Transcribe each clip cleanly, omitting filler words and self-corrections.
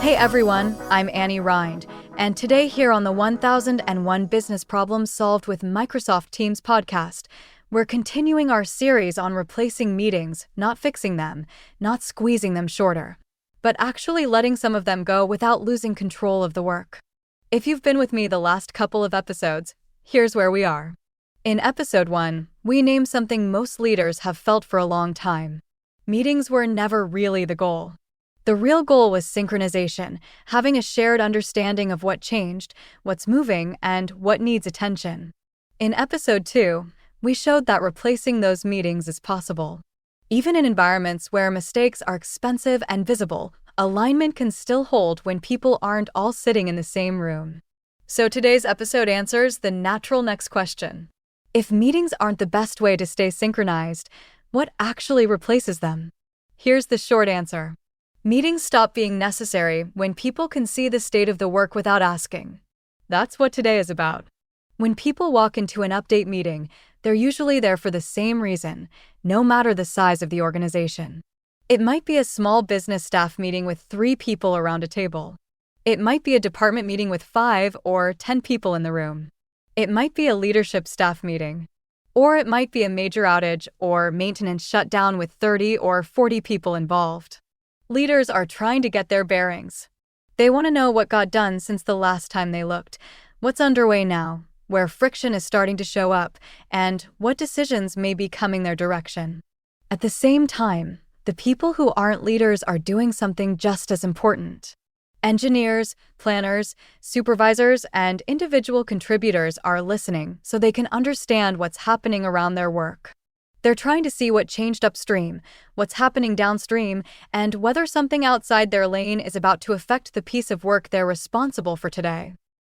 Hey everyone, I'm Annie Rind, and today here on the 1001 Business Problems Solved with Microsoft Teams podcast, we're continuing our series on replacing meetings, not fixing them, not squeezing them shorter, but actually letting some of them go without losing control of the work. If you've been with me the last couple of episodes, here's where we are. In episode 1, we named something most leaders have felt for a long time. Meetings were never really the goal. The real goal was synchronization, having a shared understanding of what changed, what's moving, and what needs attention. In episode 2, we showed that replacing those meetings is possible. Even in environments where mistakes are expensive and visible, alignment can still hold when people aren't all sitting in the same room. So today's episode answers the natural next question. If meetings aren't the best way to stay synchronized, what actually replaces them? Here's the short answer. Meetings stop being necessary when people can see the state of the work without asking. That's what today is about. When people walk into an update meeting, they're usually there for the same reason, no matter the size of the organization. It might be a small business staff meeting with 3 people around a table. It might be a department meeting with 5 or 10 people in the room. It might be a leadership staff meeting. Or it might be a major outage or maintenance shutdown with 30 or 40 people involved. Leaders are trying to get their bearings. They want to know what got done since the last time they looked, what's underway now, where friction is starting to show up, and what decisions may be coming their direction. At the same time, the people who aren't leaders are doing something just as important. Engineers, planners, supervisors, and individual contributors are listening so they can understand what's happening around their work. They're trying to see what changed upstream, what's happening downstream, and whether something outside their lane is about to affect the piece of work they're responsible for today.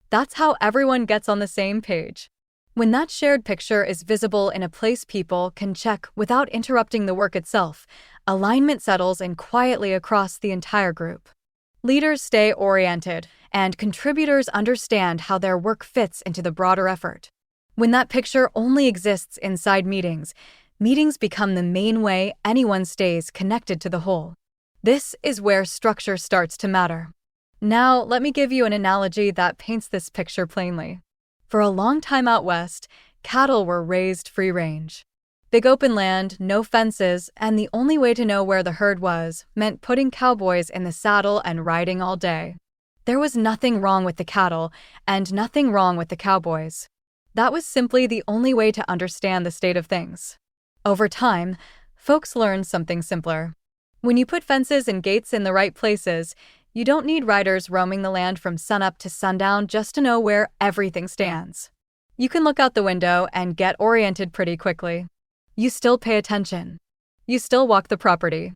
That's how everyone gets on the same page. When that shared picture is visible in a place people can check without interrupting the work itself, alignment settles in quietly across the entire group. Leaders stay oriented, and contributors understand how their work fits into the broader effort. When that picture only exists inside meetings become the main way anyone stays connected to the whole. This is where structure starts to matter. Now, let me give you an analogy that paints this picture plainly. For a long time out west, cattle were raised free range. Big open land, no fences, and the only way to know where the herd was meant putting cowboys in the saddle and riding all day. There was nothing wrong with the cattle and nothing wrong with the cowboys. That was simply the only way to understand the state of things. Over time, folks learned something simpler. When you put fences and gates in the right places, you don't need riders roaming the land from sunup to sundown just to know where everything stands. You can look out the window and get oriented pretty quickly. You still pay attention. You still walk the property.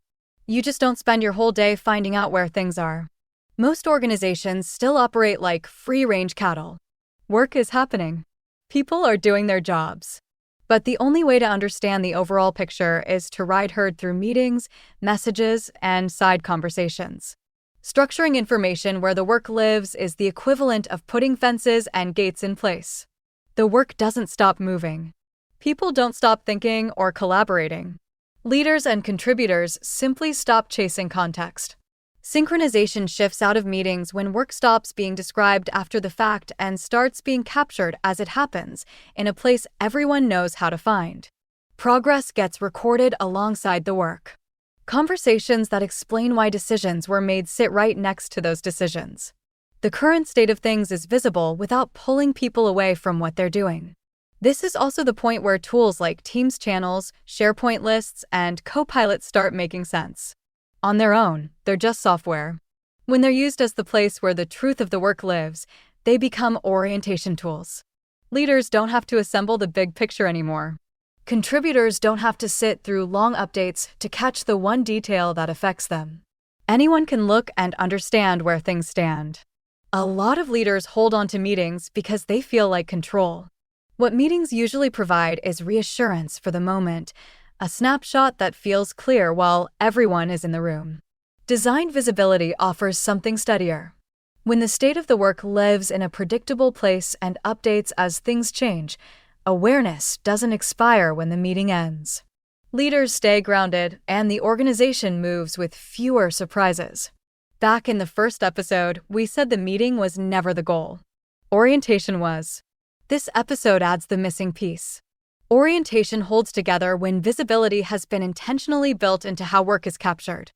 You just don't spend your whole day finding out where things are. Most organizations still operate like free-range cattle. Work is happening. People are doing their jobs. But the only way to understand the overall picture is to ride herd through meetings, messages, and side conversations. Structuring information where the work lives is the equivalent of putting fences and gates in place. The work doesn't stop moving. People don't stop thinking or collaborating. Leaders and contributors simply stop chasing context. Synchronization shifts out of meetings when work stops being described after the fact and starts being captured as it happens in a place everyone knows how to find. Progress gets recorded alongside the work. Conversations that explain why decisions were made sit right next to those decisions. The current state of things is visible without pulling people away from what they're doing. This is also the point where tools like Teams channels, SharePoint lists, and Copilot start making sense. On their own, they're just software. When they're used as the place where the truth of the work lives, they become orientation tools. Leaders don't have to assemble the big picture anymore. Contributors don't have to sit through long updates to catch the one detail that affects them. Anyone can look and understand where things stand. A lot of leaders hold on to meetings because they feel like control. What meetings usually provide is reassurance for the moment, a snapshot that feels clear while everyone is in the room. Designed visibility offers something steadier. When the state of the work lives in a predictable place and updates as things change, awareness doesn't expire when the meeting ends. Leaders stay grounded, and the organization moves with fewer surprises. Back in the first episode, we said the meeting was never the goal. Orientation was. This episode adds the missing piece. Orientation holds together when visibility has been intentionally built into how work is captured.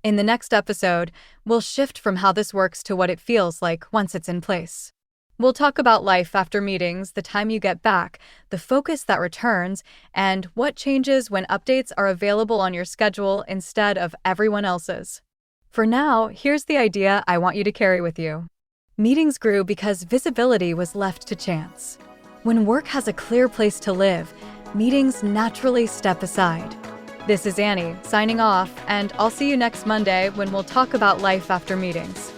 In the next episode, we'll shift from how this works to what it feels like once it's in place. We'll talk about life after meetings, the time you get back, the focus that returns, and what changes when updates are available on your schedule instead of everyone else's. For now, here's the idea I want you to carry with you. Meetings grew because visibility was left to chance. When work has a clear place to live, meetings naturally step aside. This is Annie, signing off, and I'll see you next Monday when we'll talk about life after meetings.